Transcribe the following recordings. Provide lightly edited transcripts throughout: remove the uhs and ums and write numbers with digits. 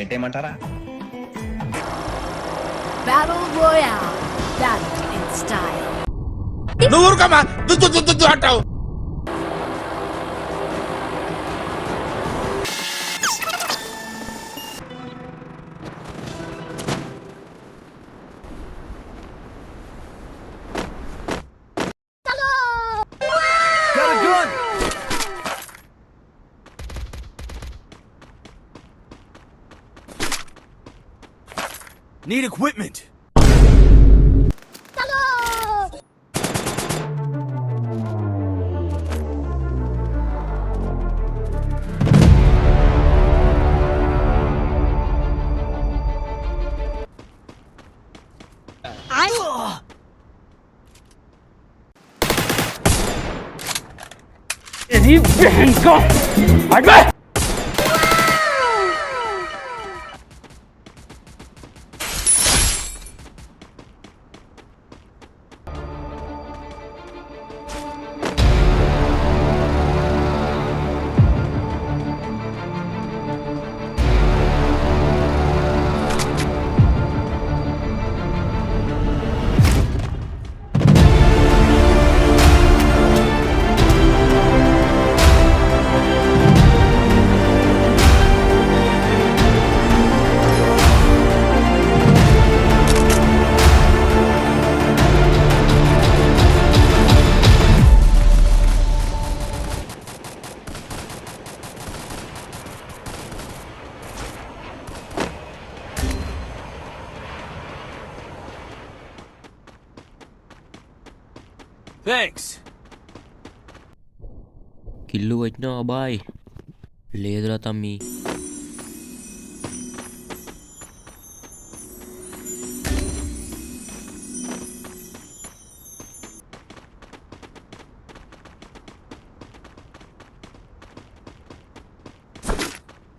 నెట్టేయమంటారా? Battle Royale. Battle in style. నువ్వు ఊరుకోమా, దుద్దు అంటావు. Got a gun! Need equipment! Thanks. Kill వచ్చినా బాయ్? లేదురా తమ్మి.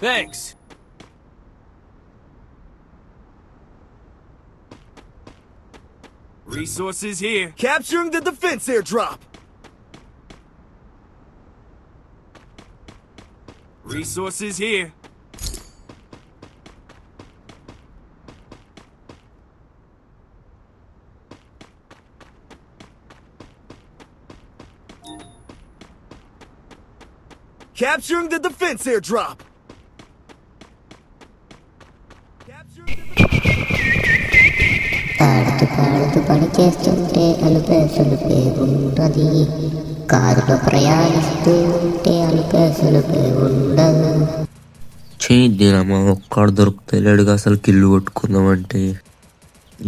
Thanks. Resources here. Capturing the defense airdrop. Resources here. Capturing the defense airdrop. పాడుతూ పాడుతూ పని చేస్తుంటే అలుపే సులుపే ఉండది, కారులో ప్రయాణిస్తుంటే అలుపే సులుపే ఉండదు. చేద్దామా ఒక్కడు దొరుకుతలేడుగా అసలు కిల్లు కొట్టుకుందామంటే.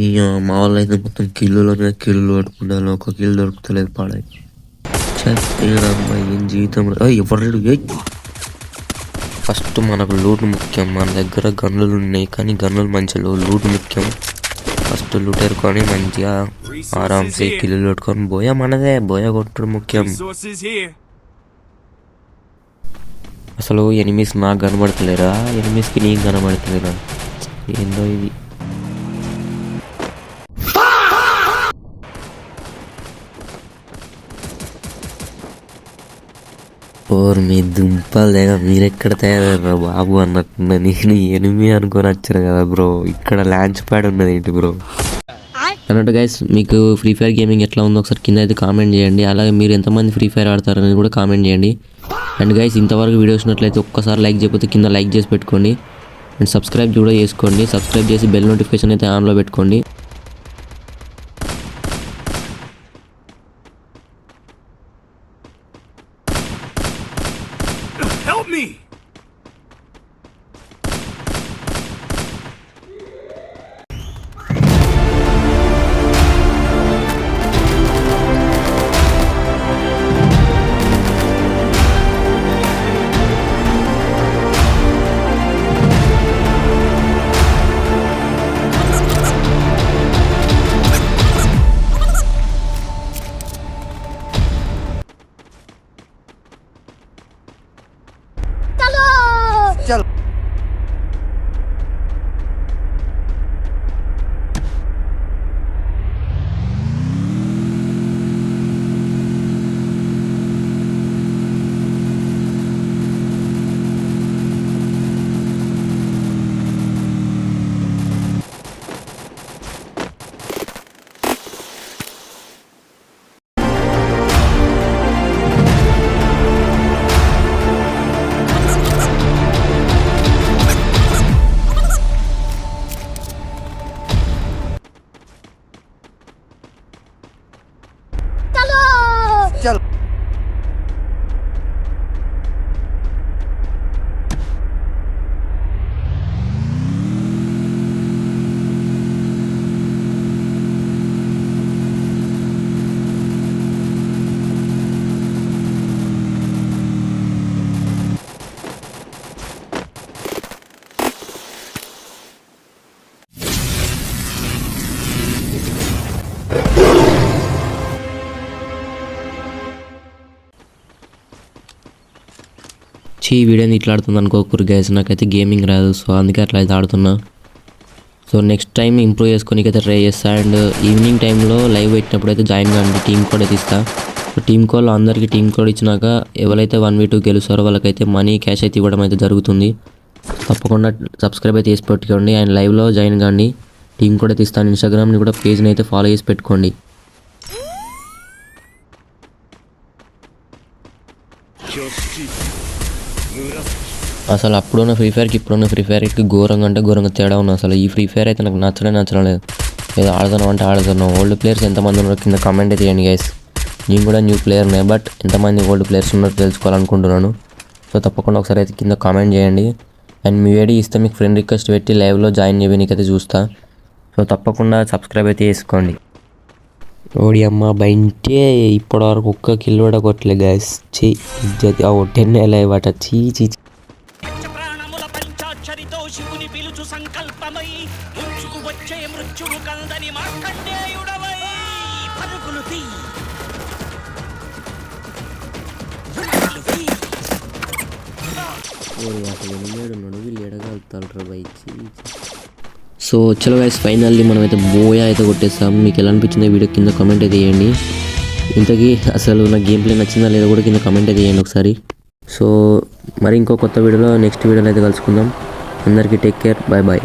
ఇక మా వాళ్ళు అయితే మొత్తం కిల్లులోనే కిల్లు కొట్టుకుంటాను, ఒక కిల్లు దొరుకుతలేదు పాడాయి. చెప్పమ్మా ఏం జీవితం. ఎవరు ఫస్ట్ మనకు లూట్ ముఖ్యం. మన దగ్గర గన్నులు ఉన్నాయి కానీ గన్నులు మంచిగా లూట్ ముఖ్యం. ఫస్ట్ లూట్ ఎరుకొని మంచిగా ఆరాంసే కిల్లు కొట్టుకొని బోయ మనదే, బోయ కొట్టడం ముఖ్యం. అసలు ఎనిమిస్ నాకు కనబడతలేరా, ఎనిమిస్కి నీకు కనబడతలేరా? ఏందో ఇది. ఓర్ మీ దుంపలేగా మీరెక్కడ తయారయ్యారా బాబు అన్నట్టున్నా. నేను ఎనిమి అనుకొని వచ్చారు కదా బ్రో, ఇక్కడ లాంచ్ ప్యాడ్ ఉన్నది ఏంటి బ్రో అన్నట్టు. గైస్ మీకు ఫ్రీ ఫైర్ గేమింగ్ ఎట్లా ఉందో ఒకసారి కింద అయితే కామెంట్ చేయండి. అలాగే మీరు ఎంతమంది ఫ్రీ ఫైర్ ఆడతారనేది కూడా కామెంట్ చేయండి. అండ్ గైస్ ఇంతవరకు వీడియో చూసినట్లయితే ఒక్కసారి లైక్ చేయకపోతే కింద లైక్ చేసి పెట్టుకోండి. అండ్ సబ్స్క్రైబ్ కూడా చేసుకోండి. సబ్స్క్రైబ్ చేసి బెల్ నోటిఫికేషన్ అయితే ఆన్లో పెట్టుకోండి. Help me! వీడియోని ఇట్లా ఆడుతుంది అనుకోకూరు గైస్, నాకైతే గేమింగ్ రాదు. సో అందుకే అట్లా అయితే ఆడుతున్నా. సో నెక్స్ట్ టైం ఇంప్రూవ్ చేసుకోనికి అయితే ట్రై చేస్తా. అండ్ ఈవినింగ్ టైంలో లైవ్ పెట్టినప్పుడు అయితే జాయిన్ కాండి, టీమ్ కోడ్ అయితే ఇస్తా. సో టీమ్ కోడ్లో అందరికీ టీమ్ కోడ్ ఇచ్చినాక ఎవరైతే 1v2 గెలుస్తారో వాళ్ళకైతే మనీ క్యాష్ అయితే ఇవ్వడం అయితే జరుగుతుంది. తప్పకుండా సబ్స్క్రైబ్ అయితే చేసి పెట్టుకోండి. అండ్ లైవ్లో జాయిన్ కాండి, టీమ్ కోడ్ అయితే ఇస్తాను. ఇన్స్టాగ్రామ్ని కూడా పేజ్ని అయితే ఫాలో చేసి పెట్టుకోండి. అసలు అప్పుడున్న ఫ్రీ ఫైర్కి ఇప్పుడున్న ఫ్రీ ఫైర్కి ఘోరంగా అంటే ఘోరంగా తేడా ఉంది. అసలు ఈ ఫ్రీ ఫైర్ అయితే నాకు నచ్చడం లేదు. ఏదో ఆడుతున్నాం అంటే ఆడుతున్నాం. ఓల్డ్ ప్లేయర్స్ ఎంతమంది ఉన్నారో కింద కామెంట్ అయితే చేయండి గైస్. నేను కూడా న్యూ ప్లేయర్నే, బట్ ఎంతమంది ఓల్డ్ ప్లేయర్స్ ఉన్నారో తెలుసుకోవాలనుకుంటున్నాను. సో తప్పకుండా ఒకసారి అయితే కింద కామెంట్ చేయండి. అండ్ మీ ఐడి ఇస్తే మీకు ఫ్రెండ్ రిక్వెస్ట్ పెట్టి లైవ్లో జాయిన్ చేయడానికి చూస్తా. సో తప్పకుండా సబ్స్క్రైబ్ అయితే చేసుకోండి. ఓడి అమ్మ బయటే ఇప్పటివరకు ఒక్క కిల్ కూడా కొట్టలే గైస్. 10 లైవ్ అట. చీ ప్రాణముల పంచాక్షరితో శివుని పిలుచు సంకల్పమై ముంచుకు వచ్చే మృత్యువు కందని మార్కండేయుడవై పరుగులు తీ. సో చలో గైస్, ఫైనల్లీ మనమైతే బోయా అయితే కొట్టేస్తాం. మీకు ఎలా అనిపించిందో వీడియో కింద కామెంట్ అయితే చేయండి. ఇంతకీ అసలు నా గేమ్ ప్లే నచ్చిందా లేదా కూడా కింద కామెంట్ అయితే చేయండి ఒకసారి. సో మరి ఇంకో కొత్త వీడియోలో నెక్స్ట్ వీడియోలో అయితే కలుసుకుందాం. అందరికీ take care, bye bye.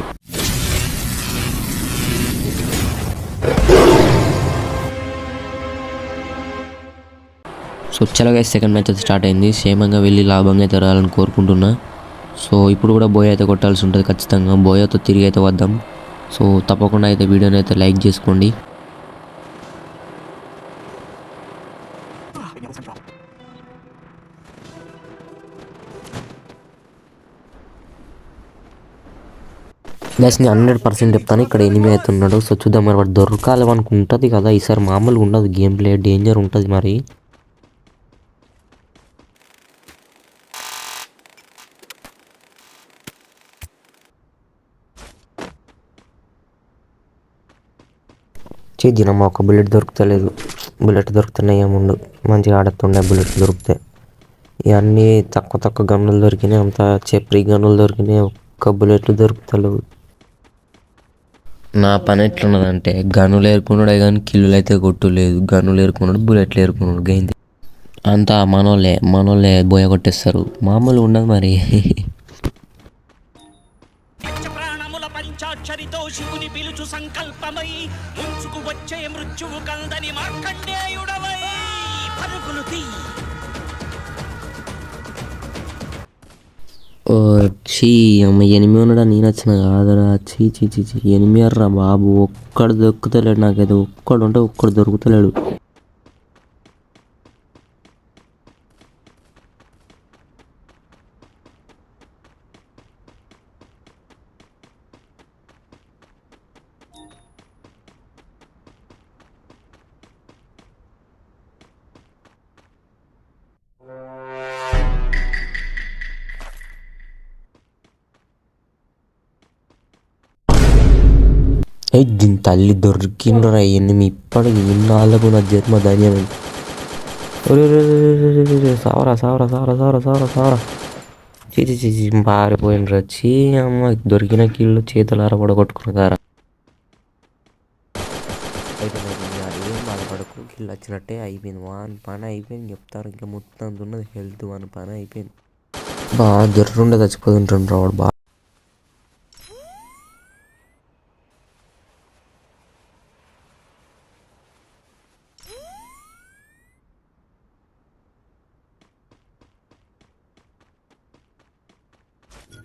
So చలో గైస్, సెకండ్ మ్యాచ్ అయితే స్టార్ట్ అయింది. క్షేమంగా వెళ్ళి లాభంగా అయితే రావాలని కోరుకుంటున్నా. సో ఇప్పుడు కూడా బోయా అయితే కొట్టాల్సి ఉంటుంది ఖచ్చితంగా. బోయాతో తిరిగి అయితే వద్దాం. సో తప్పకుండా అయితే వీడియోని అయితే లైక్ చేసుకోండి. గైస్ నేను 100% చెప్తాను, ఇక్కడ ఎనిమిది అవుతున్నాడు. సో చూద్దాం మరి వాడు దొరకాలి మనకు ఉంటుంది కదా. ఈసారి మామూలుగా ఉండదు, గేమ్ ప్లే డేంజర్ ఉంటుంది మరి. దినమ్మ ఒక బుల్లెట్ దొరుకుతలేదు. బుల్లెట్ దొరుకుతున్నాయి ఏముండు, మంచిగా ఆడుతుండే బుల్లెట్ దొరికితే. ఇవన్నీ తక్కువ గన్నులు దొరికినాయి, అంత చెప్రీ గన్నులు దొరికినాయి. ఒక్క బుల్లెట్లు దొరుకుతలేవు. నా పని ఎట్లున్నదంటే గన్నులు ఏరుకున్నాడే కానీ కిల్లులు అయితే కొట్టులేదు. గన్నులు ఏరుకున్నాడు, బుల్లెట్లు ఏరుకున్నాడు, గైంది అంతా మనోళ్ళే బోయ కొట్టేస్తారు. మామూలు ఉండదు మరి. ప్రాణముల పంచాక్షరితో శివుని పిలుచు సంకల్పమై ముంచుకు వచ్చే మృత్యువు కందని మార్కండేయుడవై పరుగులు తీ. అమ్మ ఎనిమిది ఉన్నాడా, నేను వచ్చిన కాదరా. చీ ఎనిమిది రా బాబు. ఒక్కడు దొరుకుతలేడు నాకైతే. ఒక్కడు ఉంటే ఒక్కడు దొరుకుతలేడు. దీని తల్లి దొరికిండ్రా ఎనిమిది. ఇప్పటికి ఇన్నాళ్ళకు నా జన్మ ధన్యం. సావరా చీ పారిపోయినరా. చీ అమ్మ దొరికిన కీళ్ళు చేతులార కూడా కొట్టుకున్నారా. ఏం బాధపడకు, కిళ్ళు వచ్చినట్టే అయిపోయింది. వాని పని అయిపోయింది చెప్తారు. ఇంకా మొత్తం ఉన్నది హెల్త్. వాని పని అయిపోయింది. బాగా దొర్రుండే చచ్చిపోతుంటాడు వాడు. బాగా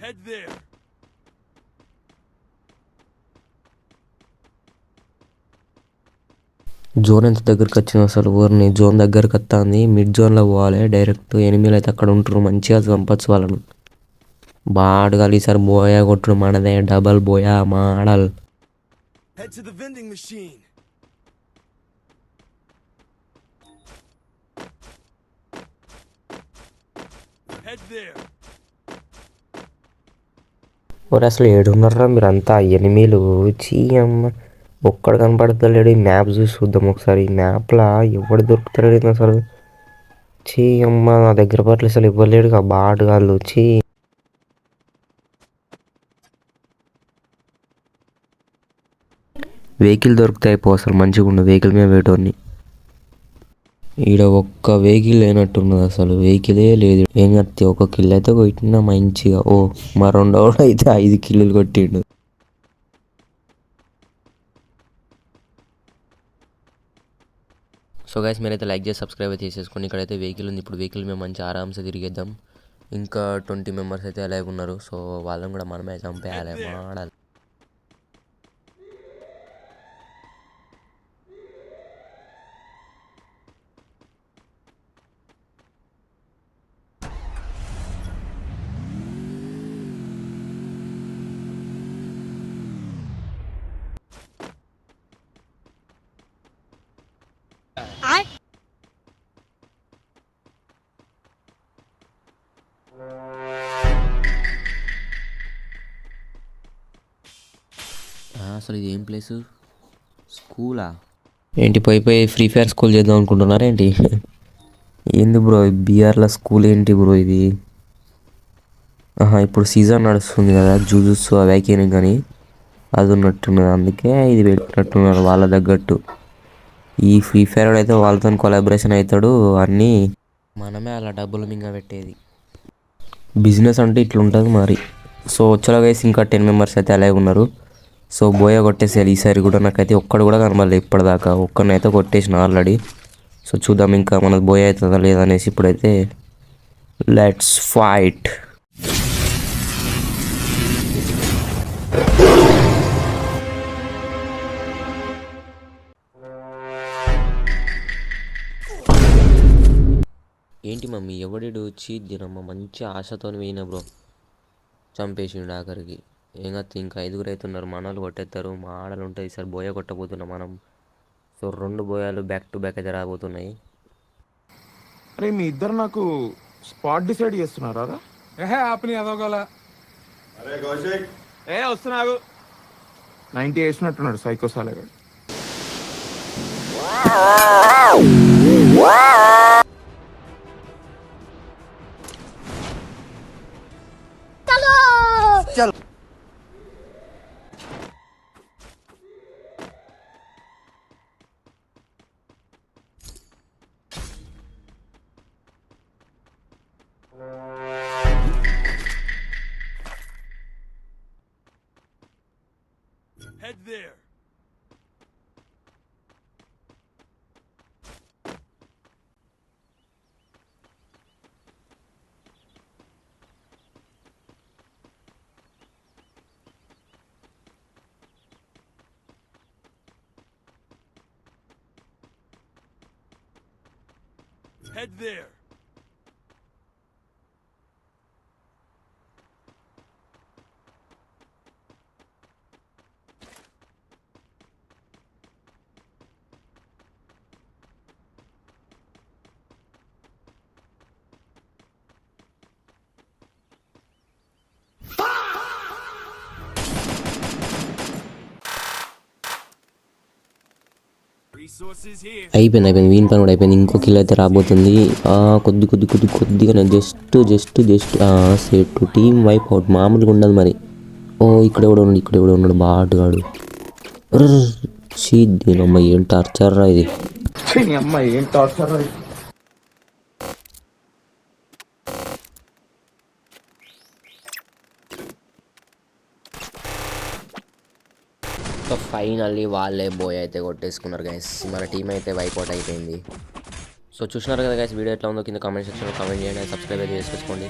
Head there. జోన్ ఎంత దగ్గరికి వచ్చింది అసలు. ఊరిని జోన్ దగ్గరికి వస్తుంది. మిడ్ జోన్లో పోవాలి డైరెక్ట్. ఎనిమిదిలు అయితే అక్కడ ఉంటారు, మంచిగా చంపచ్చు వాళ్ళను. బాడగాలి ఈసారి బోయా కొట్టుడు మనదే. Double buoy model. Head to the vending machine. Head there. మరి అసలు ఏడున్నారా మీరంతా ఎనిమిలు. చీ అమ్మ ఒక్కడు కనపడతలేడు. ఈ మ్యాప్ చూసి చూద్దాం ఒకసారి. ఈ మ్యాప్లో ఎవడు దొరుకుతలేడు అసలు. చీ అమ్మ నా దగ్గర పట్ల అసలు ఇవ్వలేడు బాటగాళ్ళు చీ. వెహికల్ దొరికితే అయిపో అసలు మంచిగా ఉండు వెహికల్ మీద వేయటోని. ఈడ ఒక్క వెహికల్ లేనట్టున్నది అసలు వెహికలే లేదు. ఏం చెప్తే ఒక కిల్ అయితే కొట్టినా మంచిగా. ఓ మా రెండోడు అయితే 5 కిల్లులు కొట్టిండు. సో గైస్ మీరైతే లైక్ చేసి సబ్స్క్రైబ్ అయితే చేసేసుకోండి. ఇక్కడైతే వెహికల్ ఉంది. ఇప్పుడు వెహికల్ మేము మంచి ఆరామ్సే తిరిగేద్దాం. ఇంకా 20 మెంబర్స్ అయితే అలాగే ఉన్నారు. సో వాళ్ళని కూడా మనమే చంపేయాలి మాడాలి. అసలు ఇది ఏం ప్లేసు? స్కూలా ఏంటి? పోయి ఫ్రీ ఫైర్ స్కూల్ చేద్దాం అనుకుంటున్నారా ఏంటి? ఏంది బ్రో బీఆర్లో స్కూల్ ఏంటి బ్రో ఇది? ఇప్పుడు సీజన్ నడుస్తుంది కదా జూజుట్సు అవేకేని కానీ అది ఉన్నట్టున్నది, అందుకే ఇది పెట్టినట్టున్నారు వాళ్ళ తగ్గట్టు. ఈ ఫ్రీ ఫైర్ అయితే వాళ్ళతో కొలాబరేషన్ అవుతాడు, అన్నీ మనమే అలా డబ్బులు మింగ పెట్టేది. బిజినెస్ అంటే ఇట్లా ఉంటుంది మరి. సో వచ్చేలా వేసి ఇంకా 10 మెంబర్స్ అయితే అలాగే ఉన్నారు. సో బోయా కొట్టేసేయాలి ఈసారి కూడా. నాకైతే ఒక్కడు కూడా కనబడలేదు ఇప్పటిదాకా. ఒక్కడినైతే కొట్టేసిన ఆల్రెడీ. సో చూద్దాం ఇంకా మనది బోయా అవుతుందా లేదా అనేసి. ఇప్పుడైతే లెట్స్ ఫైట్. ఏంటి మమ్మీ ఎవడిడు వచ్చి దినమ్మ మంచి ఆశతో పోయిన బ్రో చంపేసిండు ఆఖరికి. ఏం కాదు ఇంకా 5 అవుతున్నారు. మనలు కొట్టేస్తారు, మా ఆడలు ఉంటాయి. ఈసారి బోయా కొట్టబోతున్నాం మనం. సో 2 బోయాలు బ్యాక్ టు బ్యాక్ అయితే రాబోతున్నాయి. అరే మీ ఇద్దరు నాకు స్పాట్ డిసైడ్ చేస్తున్నారా? ఆపని అదోగల. అరే కౌశిక్ వస్తున్నావు. 90 వేసినట్టున్నాడు సైకోసాలగా. చలో Head there. Head there. అయిపోయింది వీని పని కూడా అయిపోయింది. ఇంకో కిల్ అయితే రాబోతుంది. కొద్దిగానే just set team wipe out. మామూలుగా ఉండదు మరి. ఓ ఇక్కడ ఎవడో ఉన్నాడు బాటుగాడు. దీనమ్మ ఏం టార్చర్ రా ఇది. అమ్మాయి ఏం టార్చర్. సో ఫైనల్లీ వాళ్ళే బోయ్ అయితే కొట్టేసుకున్నారు గైస్. మన టీం అయితే వైపౌట్ అయిపోయింది. సో చూసినారు కదా గైస్, వీడియో ఎట్లా ఉందో కింద కామెంట్ సెక్షన్లో కామెంట్ చేయండి. సబ్స్క్రైబ్ అయితే చేసుకోండి.